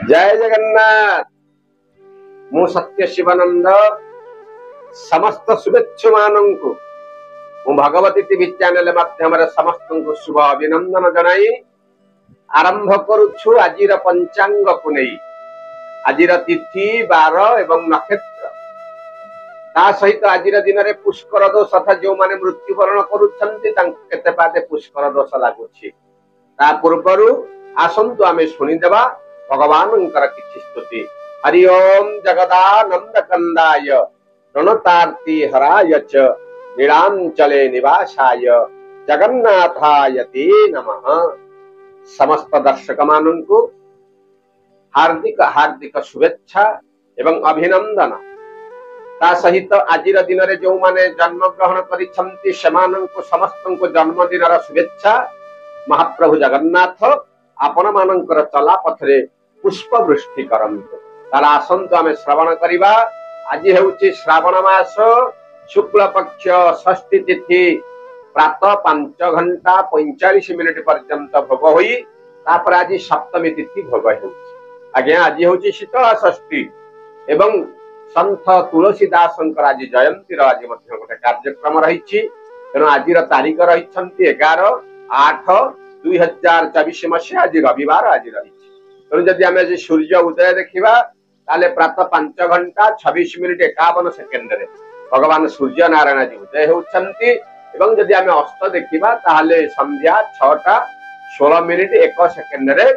जय जगन्नाथ। मु सत्य शिवानंद समस्त शुभेच्छु मानंकु भगवती टीवी चैनल माध्यम समस्त शुभ अभिनंदन जनाई आरंभ करुछु आजिर पंचांग को नहीं। आजिर तिथि बार एवं नक्षत्र ता सहित आजिर दिन में पुष्कर दोष तथा जो माने मृत्युवरण करुछंती केते पादे पुष्कर दोष लागुछि। ता पूर्वरु आसंतु आमे सुनिदेबा भगवान किछि स्तुति। हरि ओम जगदानंद कंदाय प्रणतार्ति हराय च नीलांचले निवासाय जगन्नाथाय ते नमः। समस्त दर्शक मानंकु हार्दिक हार्दिक शुभेच्छा एवं अभिनंदन। ता सहित आजिर दिन में जो माने जन्म ग्रहण करिछंती सेमानंकु समस्तंकु जन्मदिन शुभेच्छा। महाप्रभु जगन्नाथ आपण मानंकर चला पथरे पुष्प वृष्टि करंतु। ताला आसंतु आमे श्रवण करिबा। आज हेउची श्रावण मास शुक्ल पक्ष षष्ठी तिथि प्रातः 5 घंटा 45 मिनिट पर्यंत भोग होई तापर आज सप्तमी तिथि भोग हेउची। आज्ञा आज हेउची शीतला षष्ठी एवं संत तुलसीदासंकर आज जयंती आज मध्य गोटे कार्यक्रम रहिछि। तेणु आजिर तारीख रहिछंती 11/8/2024 मसीहा आज रविवार आज रहिछि। तेणु जदि आमे आज सूर्य उदय देखिबा ताले प्रातः 5 घंटा 26 मिनिट 51 सेकेंड रे भगवान सूर्य नारायण जी उदय होउछंती एवं जदि आमे अस्त देखिबा ताले संध्या 6टा 16 मिनिट 1 सेकेंड रे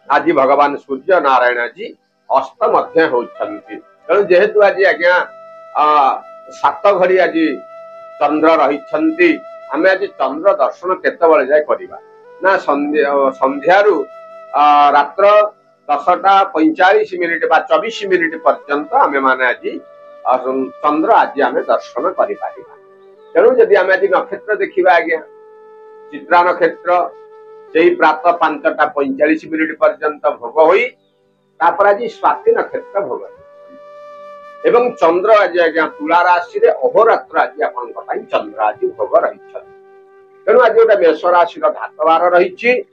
आज भगवान सूर्य नारायण जी अस्त मध्य होउछंती। तेणु जेहेतु आज आज्ञा 7 घड़ी आज चंद्र रहिछंती आमे आज चंद्र दर्शन केते बेले जाय करिबा ना संध्यारू रात्र 10:45 मिनिट बा 24 मिनिट पर्यंत आमे माने आज चंद्र आज आमे दर्शन करि पारिबा। तेणु जदि आमे आज नक्षत्र देखिबा आज्ञा चित्रा नक्षत्र सेही प्रातः 5:45 मिनिट पर्यंत भोग होई तापर आज स्वाति नक्षत्र भोग एवं चंद्र आज आज्ञा तुला राशि रे अहोरात्र आज आपन पई चंद्र आज भोग रहिछ। तेणु आज गोटे मेष राशि घातवार रहिछि।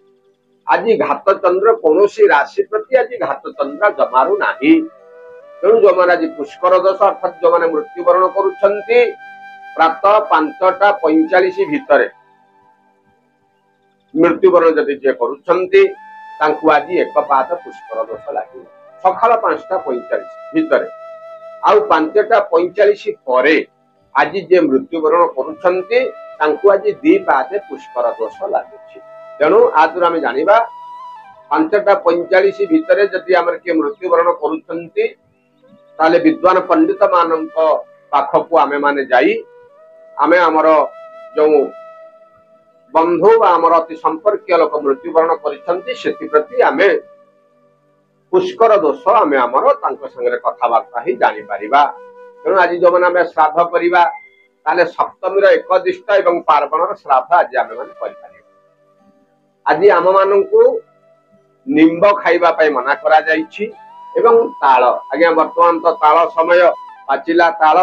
आज घात चंद्र कौनसी राशि प्रति आज घात चंद्र जमारू नाही। तेणु जो माने आज पुष्कर दोष अर्थात जो माने मृत्युवरण करुछंती प्रातः 5:45 भितरे मृत्युवरण जदि जे करुछंती तांकु आज एक पाद पुष्कर दोष लागिବ। सकाळ 5:45 भितरे आउ 5:45 परे आज जे मृत्युवरण करुछंती तांकु आज 2 पादे पुष्कर दोष लागुछि। तेणु आज आम जानिबा 5:45 भितरे जदि आमर के मृत्युवरण करुछंती ताले विद्वान पंडित मानक पाखकु आमे माने जाई आमे हमर जो बंधु बा हमर अति संपर्कीय लोक मृत्युवरण करिछंती सेति प्रति आमे पुष्कर दोष आमे हमर तांको संगे कथावार्ता ही जानि परिबा। तेणु आज जो माने आमे श्राद्ध करिबा ताले सप्तमीर एकदिष्ट एवं पार्वणर श्राद्ध आज आमे माने करि परिबा। आज आम मानंकु निम्ब खाइबा पई मना करा जाईछि एवं ताल आज्ञा वर्तमान तो ताल समय पाचिला ताल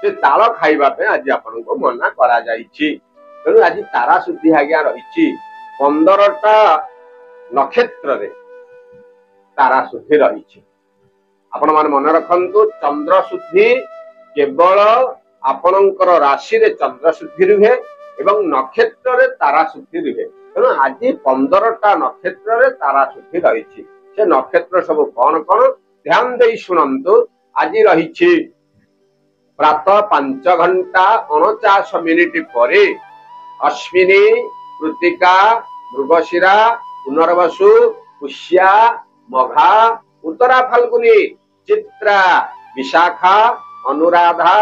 से ताल खाइबा पे आज आपनको मना करा जाईछि। तेणु आज तारा शुद्धि आज्ञा रहिछि 15टा नक्षत्र रे तारा शुद्धि रहिछि। आपण मान मन रखंतु चंद्र शुद्धि केवल आपणकर राशि रे चंद्र शुद्धि रुहे एवं नक्षत्र रे तारा शुद्धि रुहे। तेणु आज 15टा नक्षत्र रे तारा शुद्धि रहिछि। से नक्षत्र सब कौन कौन ध्यान दे सुनंतु। आज रहिछि प्रातः 5 घंटा 49 मिनिट परे अश्विनी कृतिका मृगशिरा पुनर्वसु पुष्या मघा उत्तरा फाल्गुनी चित्रा विशाखा अनुराधा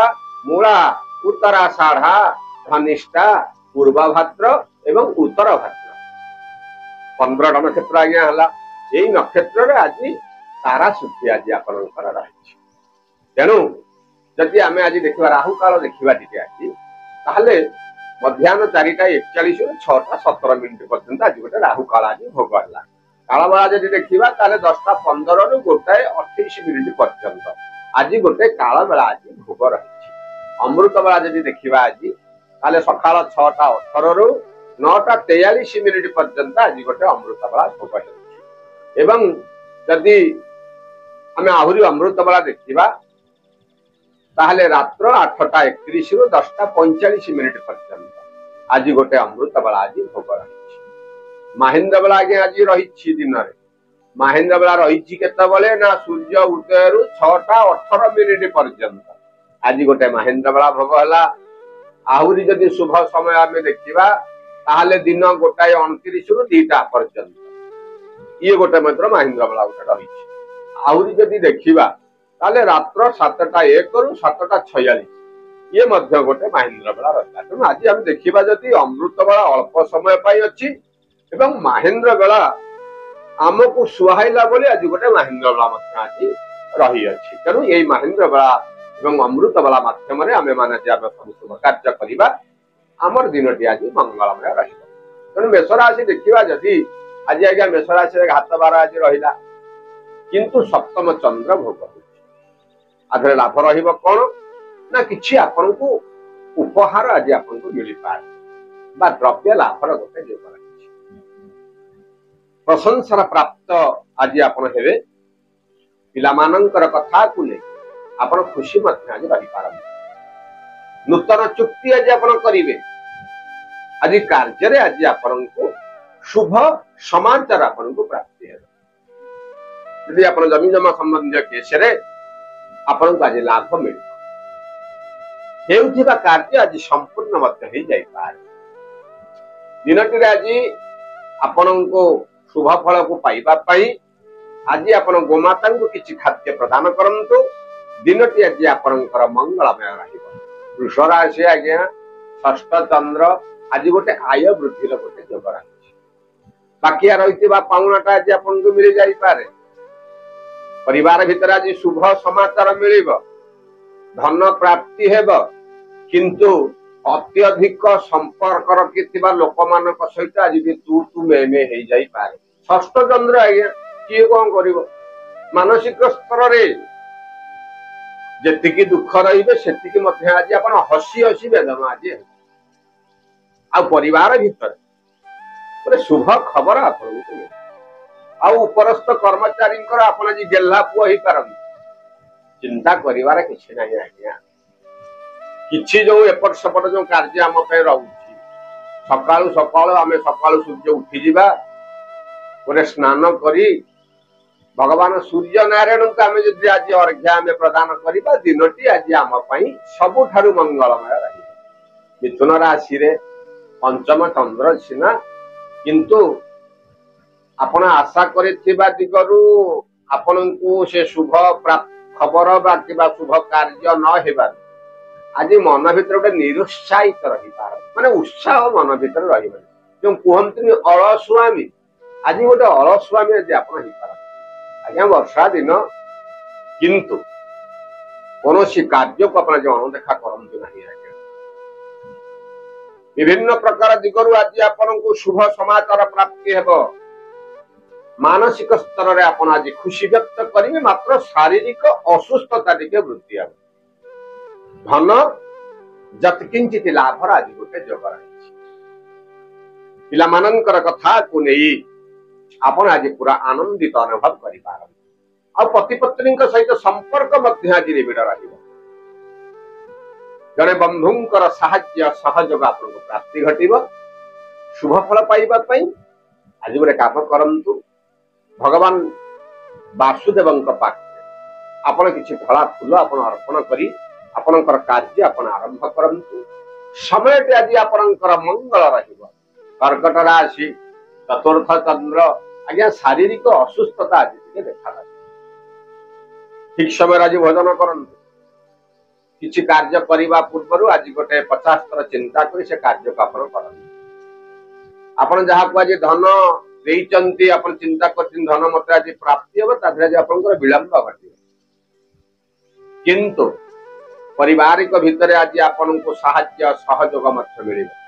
मूला उत्तराषाढ़ा धनिष्ठा पूर्वभाद्र एवं उत्तर भाद्र 15 नक्षत्र आज्ञा हला। यही नक्षत्र रे आज तारा शुद्धि आज आपनकर रहिछि। तेणु जदि आमे आज देखिबा राहु काल देखिबा टिके आज ताहले मध्याह्न 4:41 रु 6:17 मिनिट पर्यंत आज गोटे राहु काल आज भोग हला। काल बेला जदि देखिबा ताले 10:15 रु 1:28 मिनिट पर्यंत आज गोटे काल बेला आज भोग रहिछि। अमृत बेला जदि देखिबा आज ताले सकाळ 6:18 रु 9:43 पर्यंत आज गोटे अमृत बेला भोग हेउछि एवं यदि आमे आहुरी अमृत बेला देखिबा ताहले रात्र 8:31 रु 10:45 पर्यंत आज गोटे अमृत बेला आज भोग रही महेन्द्र बेला आगे आज रही दिन में महेन्द्र बेला रही केतबले ना सूर्य उदय रु 6:18 पर्यंत आज गोटे महेन्द्र बेला भोग है आहुरी जदि शुभ समय आम देखा ताहले दिन 1:29 रु 2टा पर्यंत ये गोटे महेन्द्र बेला गोटे रही आहुरी जदि देखा ताले रात्र 7:01 रु 7:46 ये मध्य गोटे महेन्द्र बेला रहा तेणु आज आम देखा जदि अमृत बेला अल्प समय पाई अच्छी एवं महेन्द्र बेला आमको सुहाइला बोली आज गोटे महेन्द्र बेला आज रही अच्छी तेणु यही महेन्द्र बेला एवं अमृत बेला मध्यम आम मैंने सब शुभ कार्य करवा आमर दिन टी आज मंगलमय तेणु मेष राशि देखा जदि आज आज्ञा मेष राशि घात बार आज रहा किंतु सप्तम चंद्र भोग आधे लाभ रहा ना कि आपण को उपहार आज आपन को मिल पाए द्रव्य लाभर गोटे जोग प्रशंसार प्राप्त आज आपण हेबे पिलामानंकर कथा को ले आपण खुशी मध्य आज रही पारंती नूतन चुक्ति आज आपण करिवे आज कार्य रे आज आपण को शुभ समाचार आपण को प्राप्ति है यदि आपण जमी जमा संबंधी केस रे आपण को आज लाभ मिल हेउथिबा कार्य आज संपूर्ण मध्य हो जाई पारे दिनटी रे आज आपण को शुभ फल को पाइबा पाई आज आपण गोमाता को किछि खाद्य प्रदान करंतु दिनटी आज आपणकर मंगलमय रहिबो वृष राशि आज्ञा षष्ठ चंद्र आज गोटे आय वृद्धि गोटे जोग रही बाकी रही पाउनाटा आज आपन को मिल जाई पारे परिवार भितर आज शुभ समाचार मिलिब धन प्राप्ति हेब किंतु अत्यधिक संपर्क रखिथिबा लोक मानक सहित आज भी तू मे हो जाई पारे षष्ठ चंद्र आज्ञा किए कौन करिवो मानसिक स्तर रे जेतिकी दुख रहिबे सेतिकी मध्य आज आपण हसी हसी बेदम आज आ परिवार भीतर गोटे शुभ खबर आपण आ उपरस्थ कर्मचारी आपण आज गेल्ला पुआ ही पारन चिंता करिवार किछि नाही आज्ञा किछि जो एपट सपट जो कार्य आम पे रहुछि सकाळु सकाळु आमे सकाळु सूर्य उठी जिबा गोटे स्नान करी भगवान सूर्य नारायण को आम जदि आज अर्घ्य आम प्रदान करवा दिनटी आज आम सबुठारु मंगलमय रही मिथुन राशि रे पंचम चंद्र सीना किंतु आपण आशा करिथिबा दिगरु आपण को से शुभ खबर बा किबा शुभ कार्य न हेबा आज मन भीतर गोटे निरुत्साहित रही पार माने उत्साह मन भीतर रही जो कहते अलस्वामी आज गोटे अलस्वामी आज आप आज्ञा वर्षा दिन किंतु कौन कार्य को अपना अणदेखा करते ना आज्ञा विभिन्न प्रकार दिगरु आज आपन को शुभ समाचार प्राप्ति हेब मानसिक स्तर में आप आज खुशी व्यक्त करेंगे मात्र शारीरिक असुस्थता टिके वृद्धि हे धन जतकिंचित लाभर आज गोटे जोग रही पिलामानंकर कथा को नहीं आपण आज पूरा आनंदित अनुभव करि पारन आ पति पत्नी सहित संपर्क मध्य आज निबिड़ रहिबो जने बंधुंकर साहाय्य सहयोग आपन को प्राप्ति घटिबो शुभ फल पाइबा पई आज गोटे काम करंतु भगवान वासुदेवंक पाखे आपण किछि धला फूल आपण अर्पण करी आपणकर कार्य आपण आरंभ करंतु समय आज आपणकर मंगल रहिबो कर्कट राशि चतुर्थ चंद्र आज्ञा शारीरिक असुस्थता आज देखा ठीक समय आज भोजन करंतु किछि कार्य करिबा पूर्व आज गोटे 50 थर चिंता करी से कार्य को आपण करंतु आपण जहा को आज धन देइचंती आपण चिंता करथिन धन मते आज प्राप्ति हो ताधरे आज आपनकर विलंब घटिबो किंतु पारिवारिक भितर आज आपण को साहाय्य सहयोग मत मिलिबो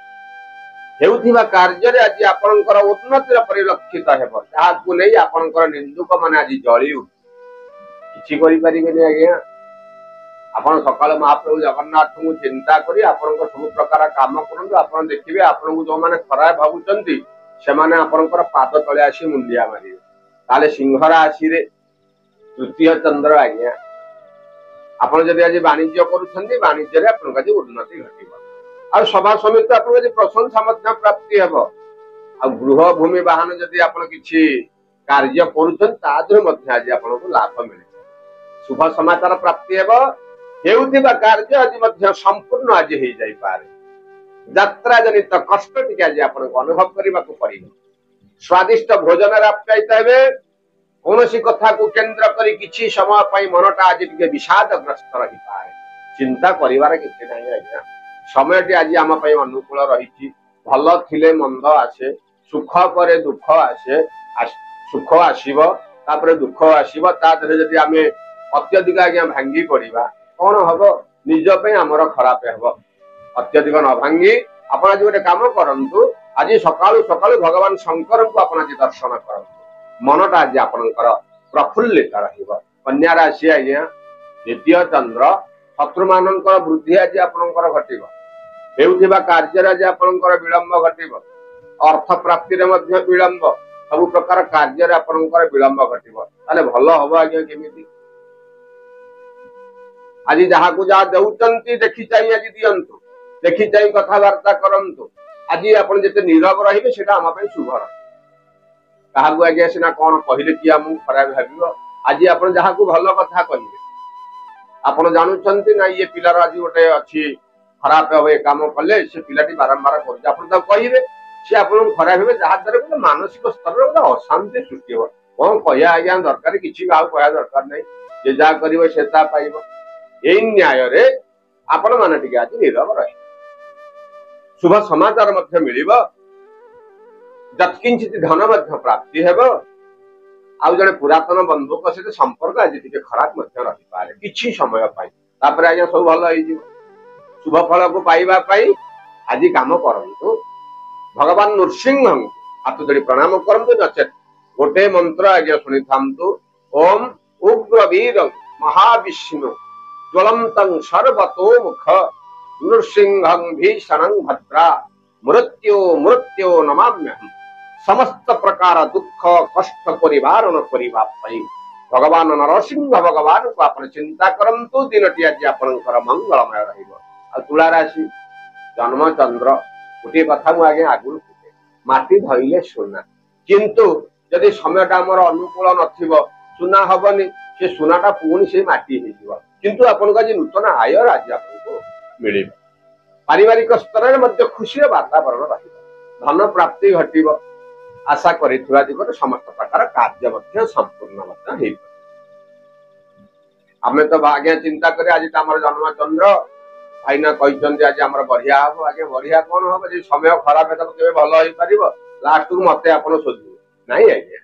हेउथिबा कार्य रे आज आपनकर उन्नति परिलक्षित हेबो ताहाकु नै आपनकर निंदुक माने आज जळी किछि करि परिबेनी आज्ञा आपण सकाल महाप्रभु जगन्नाथ को चिंता करी आपण सब प्रकार काम करूँ आप देखिए आपन को जो मैंने खराब भावुंट से आपंकर पाद तले आसी मुंडिया मारे ताले सिंह राशि तृतीय चंद्र आज्ञा आपण जदि आज वाणिज्य करुछंती वाणिज्य रे आपन आज उन्नति घटिबो आ सभा समिति आपन आज प्रशंसा मध्य प्राप्ति हेबो आ गृह भूमि वाहन जदि आपन किछि कार्य करुछन तादरे मध्य आज आपन को लाभ मिले शुभ समाचार प्राप्ति हेबो हेउथिबा कार्य आज मध्य संपूर्ण आज हे जाई पारे यात्रा जनित कष्ट टिके आज आपन को अनुभव करबा को पड़िबो स्वादिष्ट भोजन रे आप्यायित हेबे कौन कथा को केंद्र करी किछि समय पाई मनटा आज टिके विषादग्रस्त रही पाए चिंता करिवार किछि नाही आज्ञा समयटी आज आम पई अनुकूल रही भल थिले मंद आसे सुख परे दुख आसे सुख आसीबो तापरे दुख आसीबो ता धरे जदि आमे अत्यधिक आज्ञा भांगी पड़िबा कौन हबो निज पे हमर खराब हेबो अत्यधिक न भांगी आपण आज गोटे काम करंतु आज सकाळु सकाळु भगवान शंकर को आपण आज दर्शन करंतु मनटा आज आपणकर प्रफुल्लित कन्या राशि आज्ञा द्वितीय चंद्र शत्रु मानकर वृद्धि आज आपणकर घटिबो हेउथिबा कार्य आज आपणकर विलंब घटिबो अर्थ प्राप्ति रे मध्य विलंब सब प्रकार कार्य रे आपणकर विलंब घटिबो ताले भलो हबो आज्ञा केमिति आज जहा को जा देउचंती देखि चाहि आज दियंतु देखि चाहि कथा वार्ता करंतु आज आपण जते नीरव रहिबे सेटा हम पई शुभ रही काहाकू आज्ञा सिना कौन कहले कि आमु खराब भाबिबो आज आपण जहा को भलो कथा कहिबे आपण जानुचंती ना ये पिलार आज गोटे अछि खराब होवे काम कले से पिलाटी बारंबार कर आपण त कहिबे से आपण खराब हेबे जहा द्वारा गोटे मानसिक स्तर रे गोटे अशांति सृष्टि हो कोन कहया आज्ञा दरकार किछि गाव कहया दरकार नै जे जा करिवो सेता पाइबो एई न्याय रे आपण माने टिके आज नीरव रहि शुभ समाचार मध्य मिलिबो जत्किंचित धन मध्य प्राप्ति हेबो आउ जने पुरातन बंधु को सहित संपर्क आज टिके खराब मध्य रहि पारे किछि समय पाई तापर आज्ञा सब भलो होई जिवो शुभ फल को पाइबा पाई आज काम करंतु भगवान नृसिंह हाथ जोड़ी प्रणाम करंतु नचेत गोटे मंत्र आज्ञा सुनि थांतु ओम उग्रवीर महाविष्णु ज्वलंतं सर्वतोमुख नृसिंहं भीषणं भद्रा मृत्यु मृत्यु नमाम्यहम् समस्त प्रकार दुख कष्ट परिवारण करिबा पई भगवान नरसिंह भगवान को आपण चिंता करंतु दिनटी आज आपनकर मंगलमय रहिबो आ तुला राशि जन्म चंद्र गोटे कथा मु आगे आगुरु माटी धइले सोना किंतु यदि समयटा हमर अनुकूल नथिबो सुना हबनी से सुनाटा पुणी से माटी हेजिबो किंतु आपन आज नूतन आय आज आपको मिलिबो पारिवारिक स्तर में मध्य खुशी वातावरण रहिबो धन प्राप्ति घटिबो आशा करिथुरा दिगरे समस्त प्रकार कार्य मध्य संपूर्ण मध्य हेइ आमे तो आज्ञा चिंता करे आज हमर जन्म चंद्र भाईना कहते आज आम बढ़िया हम आगे बढ़िया कौन हम जो समय खराब है केवे भल हो पार लास्ट को मत आप सोधे ना आज्ञा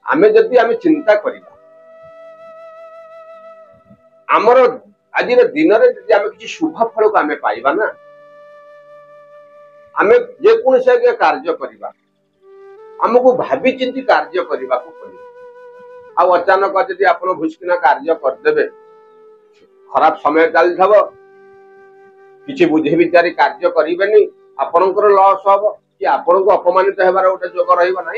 आमे जदि आमे चिंता करिबा आमर आज दिन में आमे किसी शुभ फल को आमे पाइबा ना आमे जे कोन से आगे कार्य करिबा हमको भाभी चिंती कार्य करने को पड़े आ अचानक जदि आप भुस्किना कार्य करदे खराब समय चली किसी बुझे विचारी कार्य करेंगे आपणकर लॉस हम कि आपन को अपमानित होबार गोटे जोग रहा ना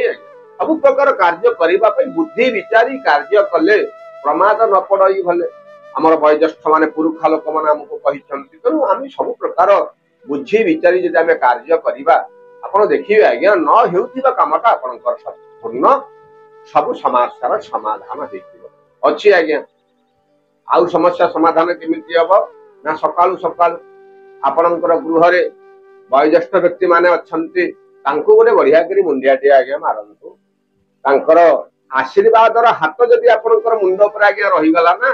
सब प्रकार कार्य करने बुद्धि विचारी कार्य कले प्रमाद न पड़ई भले आमर वयोज्येष्ठ माने पुरुखा लोक मैंने आमको कहते तेणु आम सब प्रकार बुझी विचारी जब आम कार्य करवा आप देखिए आज्ञा न होता कामटा आपंकर संपूर्ण सब समस्यार समाधान अच्छी आज्ञा आउ समस्या समाधान केमिति हम ना सकालू सकालू आपणकर गृह वयोज्येष्ठ व्यक्ति माने अच्छन्ति तांको गोटे बढ़िया करी मुंडियाटे आज्ञा मारंतु तांकर आशीर्वाद हाथ जदि आपणकर मुंड पर आज्ञा रहीगला ना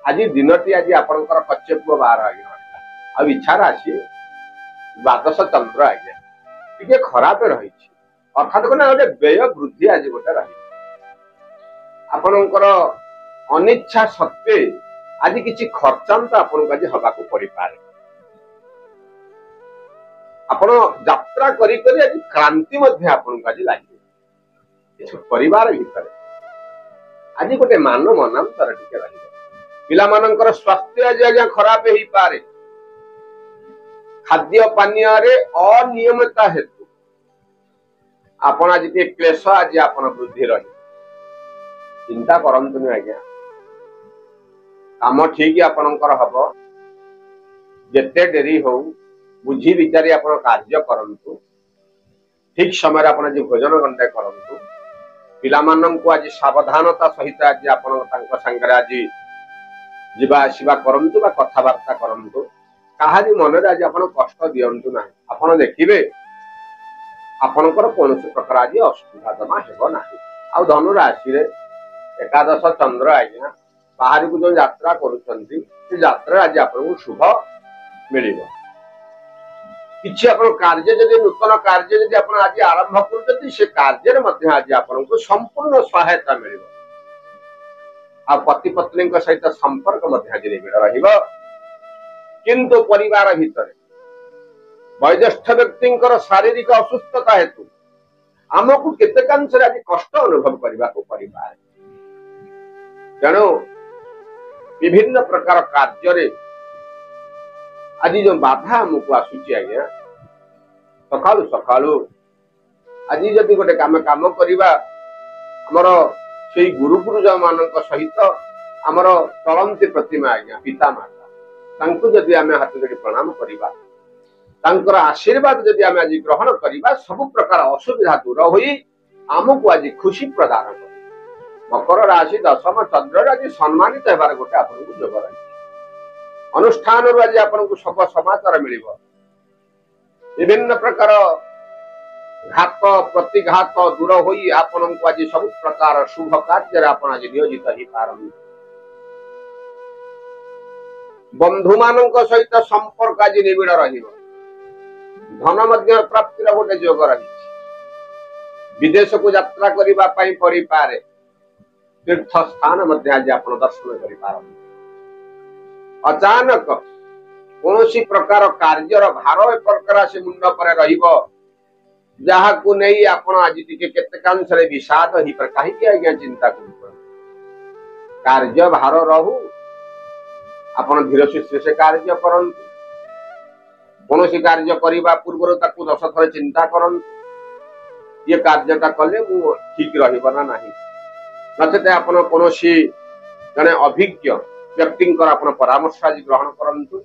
आज दिनटी आज आपणकर कच्चेपुआ बाहर आज्ञा आ इच्छा राशि द्वादश चंद्र आज्ञा टिके खराब रही अर्थात कहना गोटे व्यय वृद्धि आज गोटे रही आपणकर अनिच्छा सत्वे आज किसी खर्चांत आपन आज हवाक पड़ पारे आपण यात्रा करी करी आज क्रांति मध्य आपन आज लगे परिवार भीतर आज गोटे मान मनांतर टिके रही ପିଲାମାନଙ୍କର ସ୍ୱାସ୍ଥ୍ୟ ଆଜି ଆଜ୍ଞା ଖରାପ ହେଇପାରେ। ଖାଦ୍ୟ ପାନୀୟରେ ଅନିୟମିତତା ହେତୁ ଆପଣ ଆଜି ଟିକେ କ୍ଲେଶ ଆଜି ଆପଣ ବୃଦ୍ଧି ରହିବେ। ଚିନ୍ତା କରନ୍ତୁନି ଆଜ୍ଞା, କାମ ଠିକ ଆପଣଙ୍କର ହବ। ଯେତେ ଡେରି ହଉ ବୁଝି ବିଚାରି ଆପଣ କାର୍ଯ୍ୟ କରନ୍ତୁ। ଠିକ ସମୟରେ ଆପଣ ଆଜି ଭୋଜନ ଗଣ୍ଡେ କରନ୍ତୁ। ପିଲାମାନଙ୍କୁ ଆଜି ସାବଧାନତା ସହିତ ଆଜି ଆପଣ ତାଙ୍କ ସାଙ୍ଗରେ ଆଜି ଯିବା ଆସିବା କରନ୍ତୁ ବା କଥାବାର୍ତ୍ତା କରନ୍ତୁ। କାହାରି ମନରେ ଆଜି ଆପଣ କଷ୍ଟ ଦିଅନ୍ତୁ ନାହିଁ। ଆପଣ ଦେଖିବେ ଆପଣଙ୍କର କୌଣସି ପ୍ରକାର ଆଜି ଅସୁବିଧା ଜମା ହେବ ନାହିଁ। ଆଉ ଧନୁ ରାଶିରେ ଏକାଦଶ ଚନ୍ଦ୍ର ଆଜ୍ଞା ବାହାରକୁ ଯୋଉ ଯାତ୍ରା କରୁଛନ୍ତି ସେ ଯାତ୍ରା ଆଜି ଆପଣଙ୍କୁ ଶୁଭ ମିଳିବ। କିଛି ଆପଣ କାର୍ଯ୍ୟ ଯଦି ନୂତନ କାର୍ଯ୍ୟ ଯଦି ଆପଣ ଆଜି ଆରମ୍ଭ କରୁଛନ୍ତି ସେ କାର୍ଯ୍ୟରେ ମଧ୍ୟ ଆଜି ଆପଣଙ୍କୁ ସମ୍ପୂର୍ଣ୍ଣ ସହାୟତା ମିଳିବ। ଆଉ ପତି ପତ୍ନୀଙ୍କ ସହିତ ସମ୍ପର୍କ ମଧ୍ୟ ଆଜି ନିବିଡ଼ ରହିବ। କିନ୍ତୁ ପରିବାର ଭିତରେ ବୟୋଜ୍ୟେଷ୍ଠ ବ୍ୟକ୍ତିଙ୍କର ଶାରୀରିକ ଅସୁସ୍ଥତା ହେତୁ ଆମକୁ କେତେକାଂଶରେ ଆଜି କଷ୍ଟ ଅନୁଭବ କରିବାକୁ ପଡ଼ିପାରେ। ତେଣୁ ବିଭିନ୍ନ ପ୍ରକାର କାର୍ଯ୍ୟରେ ଆଜି ଯୋଉ ବାଧା ଆମକୁ ଆସୁଛି ଆଜ୍ଞା, ସକାଳୁ ସକାଳୁ ଆଜି ଯଦି ଗୋଟେ କାମ କରିବା ଆମର ସେଇ ଗୁରୁ ଗୁରୁଜନ ମାନଙ୍କ ସହିତ ଆମର ଚଳନ୍ତି ପ୍ରତିମା ଆଜ୍ଞା ପିତା ମାତା, ତାଙ୍କୁ ଯଦି ଆମେ ହାତ ଯୋଡ଼ି ପ୍ରଣାମ କରିବା, ତାଙ୍କର ଆଶୀର୍ବାଦ ଯଦି ଆମେ ଆଜି ଗ୍ରହଣ କରିବା, ସବୁ ପ୍ରକାର ଅସୁବିଧା ଦୂର ହୋଇ ଆମକୁ ଆଜି ଖୁସି ପ୍ରଦାନ କରିବ। ମକର ରାଶି ଦଶମ ଚନ୍ଦ୍ରରେ ଆଜି ସମ୍ମାନିତ ହେବାର ଗୋଟେ ଆପଣଙ୍କୁ ଯୋଗ ରହିଛି। ଅନୁଷ୍ଠାନରୁ ଆଜି ଆପଣଙ୍କୁ ଶୁଭ ସମାଚାର ମିଳିବ। ବିଭିନ୍ନ ପ୍ରକାର ଘାତ ପ୍ରତିଘାତ ଦୂର ହୋଇ ଆପଣଙ୍କୁ ଆଜି ସବୁ ପ୍ରକାର ଶୁଭ କାର୍ଯ୍ୟରେ ଆପଣ ଆଜି ନିୟୋଜିତ ହେଇପାରନ୍ତି। ବନ୍ଧୁ ମାନଙ୍କ ସହିତ ସମ୍ପର୍କ ଆଜି ନିବିଡ଼ ରହିବ। ଧନ ମଧ୍ୟ ପ୍ରାପ୍ତିର ଗୋଟେ ଯୋଗ ରହିଛି। ବିଦେଶକୁ ଯାତ୍ରା କରିବା ପାଇଁ ପଡ଼ିପାରେ। ତୀର୍ଥ ସ୍ଥାନ ମଧ୍ୟ ଆଜି ଆପଣ ଦର୍ଶନ କରିପାରନ୍ତି। ଅଚାନକ କୌଣସି ପ୍ରକାର କାର୍ଯ୍ୟର ଭାର ଏ ପ୍ରକାର ଆସି ମୁଣ୍ଡ ପରେ ରହିବ, ଯାହାକୁ ନେଇ ଆପଣ ଆଜି ଟିକେ କେତେକାଂଶରେ ବିଷାଦ ହେଇପାରେ। କାହିଁକି ଆଜ୍ଞା ଚିନ୍ତା କରୁଛନ୍ତି? କାର୍ଯ୍ୟ ଭାର ରହୁ, ଆପଣ ଧୀର ସୁସ୍ଥରେ ସେ କାର୍ଯ୍ୟ କରନ୍ତୁ। କୌଣସି କାର୍ଯ୍ୟ କରିବା ପୂର୍ବରୁ ତାକୁ 10 ଥର ଚିନ୍ତା କରନ୍ତୁ, ଇଏ କାର୍ଯ୍ୟଟା କଲେ ମୁଁ ଠିକ ରହିବ ନା ନାହିଁ। ନଚେତ ଆପଣ କୌଣସି ଜଣେ ଅଭିଜ୍ଞ ବ୍ୟକ୍ତିଙ୍କର ଆପଣ ପରାମର୍ଶ ଆଜି ଗ୍ରହଣ କରନ୍ତୁ।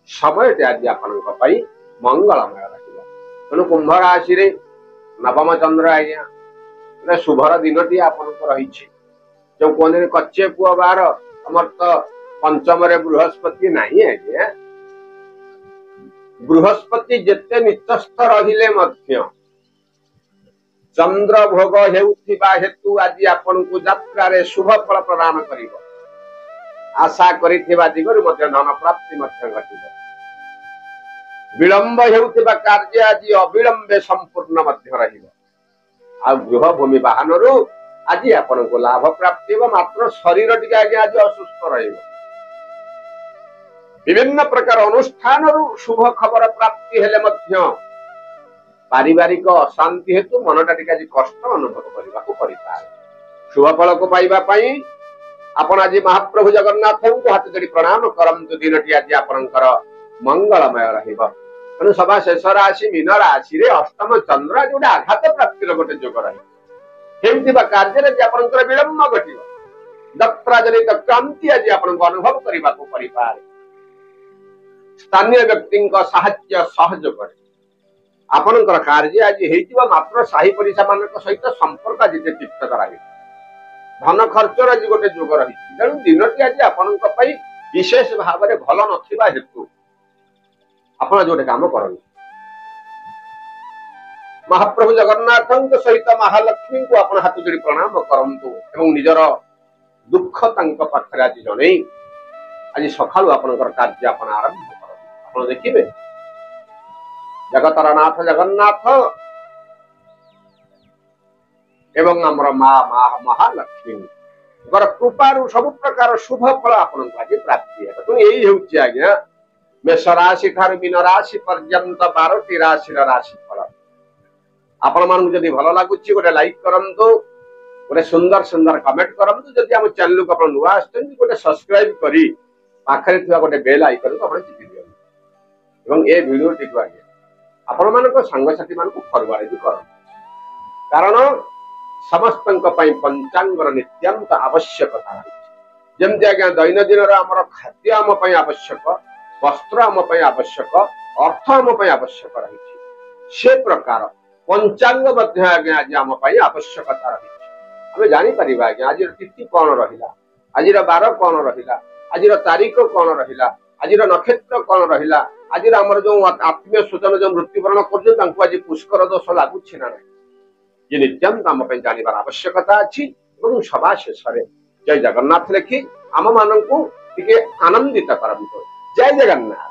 ସମୟଟି ଆଜି ଆପଣଙ୍କ ପାଇଁ ମଙ୍ଗଳମୟ ରହିବ। ତେଣୁ କୁମ୍ଭ ରାଶିରେ ନବମ ଚନ୍ଦ୍ର ଆଜ୍ଞା ଗୋଟେ ଶୁଭର ଦିନଟି ଆପଣଙ୍କ ରହିଛି। ଯୋଉ କୁହନ୍ତି କଚେ ପୁଅ ବାର, ଆମର ତ ପଞ୍ଚମରେ ବୃହସ୍ପତି ନାହିଁ ଆଜ୍ଞା। ବୃହସ୍ପତି ଯେତେ ନିଚସ୍ଥ ରହିଲେ ମଧ୍ୟ ଚନ୍ଦ୍ର ଭୋଗ ହେଉଥିବା ହେତୁ ଆଜି ଆପଣଙ୍କୁ ଯାତ୍ରାରେ ଶୁଭ ଫଳ ପ୍ରଦାନ କରିବ। ଆଶା କରିଥିବା ଦିଗରୁ ମଧ୍ୟ ଧନ ପ୍ରାପ୍ତି ମଧ୍ୟ ଘଟିବ। ବିଳମ୍ବ ହେଉଥିବା କାର୍ଯ୍ୟ ଆଜି ଅବିଳମ୍ବେ ସମ୍ପୂର୍ଣ୍ଣ ମଧ୍ୟ ରହିବ। ଆଉ ଗୃହ ଭୂମି ବାହନରୁ ଆଜି ଆପଣଙ୍କୁ ଲାଭ ପ୍ରାପ୍ତି ହେବ। ମାତ୍ର ଶରୀର ଟିକେ ଆଜ୍ଞା ଆଜି ଅସୁସ୍ଥ ରହିବ। ବିଭିନ୍ନ ପ୍ରକାର ଅନୁଷ୍ଠାନରୁ ଶୁଭ ଖବର ପ୍ରାପ୍ତି ହେଲେ ମଧ୍ୟ ପାରିବାରିକ ଅଶାନ୍ତି ହେତୁ ମନଟା ଟିକେ ଆଜି କଷ୍ଟ ଅନୁଭବ କରିବାକୁ ପଡ଼ିପାରେ। ଶୁଭ ଫଳକୁ ପାଇବା ପାଇଁ ଆପଣ ଆଜି ମହାପ୍ରଭୁ ଜଗନ୍ନାଥଙ୍କୁ ହାତ ଯୋଡ଼ି ପ୍ରଣାମ କରନ୍ତୁ। ଦିନଟି ଆଜି ଆପଣଙ୍କର ମଙ୍ଗଳମୟ ରହିବ। ତେଣୁ ସଭା ଶେଷ ରାଶି ମୀନ ରାଶିରେ ଅଷ୍ଟମ ଚନ୍ଦ୍ର ଯୋଉଟା ଆଘାତ ପ୍ରାପ୍ତିର ଗୋଟେ ଯୋଗ ରହିବ। ହେଉଥିବା କାର୍ଯ୍ୟରେ ଆଜି ଆପଣଙ୍କର ବିଳମ୍ବ ଘଟିବ। ଯାତ୍ରା ଜନିତ କ୍ରାନ୍ତି ଆଜି ଆପଣଙ୍କୁ ଅନୁଭବ କରିବାକୁ ପଡ଼ିପାରେ। ସ୍ଥାନୀୟ ବ୍ୟକ୍ତିଙ୍କ ସାହାଯ୍ୟ ସହଯୋଗରେ ଆପଣଙ୍କର କାର୍ଯ୍ୟ ଆଜି ହେଇଯିବ। ମାତ୍ର ସାହି ପଡ଼ିଶା ମାନଙ୍କ ସହିତ ସମ୍ପର୍କ ଆଜି ତିକ୍ତତା ରହିବ। ଧନ ଖର୍ଚ୍ଚର ଆଜି ଗୋଟେ ଯୋଗ ରହିଛି। ତେଣୁ ଦିନଟି ଆଜି ଆପଣଙ୍କ ପାଇଁ ବିଶେଷ ଭାବରେ ଭଲ ନଥିବା ହେତୁ ଆପଣ ଯୋଉଟେ କାମ କରନ୍ତୁ, ମହାପ୍ରଭୁ ଜଗନ୍ନାଥଙ୍କ ସହିତ ମହାଲକ୍ଷ୍ମୀଙ୍କୁ ଆପଣ ହାତ ଯୋଡ଼ି ପ୍ରଣାମ କରନ୍ତୁ ଏବଂ ନିଜର ଦୁଃଖ ତାଙ୍କ ପାଖରେ ଆଜି ଜଣେଇ ଆଜି ସକାଳୁ ଆପଣଙ୍କର କାର୍ଯ୍ୟ ଆପଣ ଆରମ୍ଭ କରନ୍ତୁ। ଆପଣ ଦେଖିବେ ଜଗତର ନାଥ ଜଗନ୍ନାଥ ଏବଂ ଆମର ମା ମହାଲକ୍ଷ୍ମୀଙ୍କର କୃପାରୁ ସବୁ ପ୍ରକାର ଶୁଭ ଫଳ ଆପଣଙ୍କୁ ଆଜି ପ୍ରାପ୍ତି ହେବ। ତେଣୁ ଏଇ ହେଉଛି ଆଜ୍ଞା ମେଷ ରାଶି ଠାରୁ ମୀନ ରାଶି ପର୍ଯ୍ୟନ୍ତ 12ଟି ରାଶିର ରାଶି ଫଳ। ଆପଣ ମାନଙ୍କୁ ଯଦି ଭଲ ଲାଗୁଛି ଗୋଟେ ଲାଇକ୍ କରନ୍ତୁ, गोटे सुंदर सुंदर कमेंट करंतु जदि हम चैनल को अपन नुआ आछन गोटे सब्सक्राइब करी पाखरे थिबा गोटे बेल आइकन को अपन चिपि दियौ एवं ए वीडियो टिकु आगे आपण मानको संगसाथी मानको फॉरवर्ड भी करन कारण समस्तଙ୍କ ପାଇଁ पंचांगर नित्यंत आवश्यकता है जेमति आज्ञा दैनंदिन आमर खाद्य आम ପାଇଁ आवश्यक वस्त्र आम ପାଇଁ आवश्यक अर्थ आम ପାଇଁ आवश्यक रही से प्रकार पंचांग मध्य आज्ञा आज आम ପାଇଁ आवश्यकता रही हमें जानी परिबा आज्ञा आज तिथि कौन रहिला आज बार कौन रहिला आज तारीख कौन रहिला आज नक्षत्र कौन रहिला आज आमर जो आत्मीय स्वजन जो मृत्युवरण कर आज पुष्कर दोष लगुच ना ये नित्यंत आम जानवर आवश्यकता अच्छी सभा शेष जय जगन्नाथ लिखि आम मान आनंदित करंतु जय जगन्नाथ।